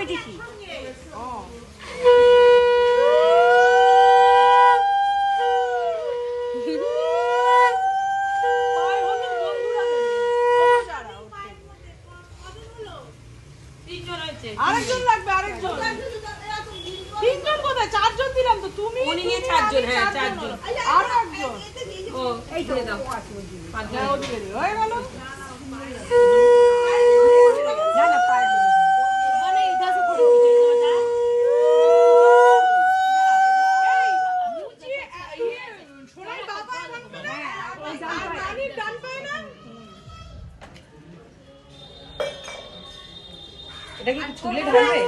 দেখি। আরেকজন লাগবে, আরেকজন। তিনজন কোথায়? চারজন দিলাম তো। তুমি উনি নিয়ে চারজন। হ্যাঁ, চারজন। আর একজন। ও এই দিয়ে দাও। হ্যাঁ, ওদিকে দিও। হয়ে গেল। না না পার মানে ইধর से फोटो खींचो दादा। এই মুচি সোনাই বাবা লাগবে না। আর রানী ডান পায় না। এটা কি চুলে ঢালবে?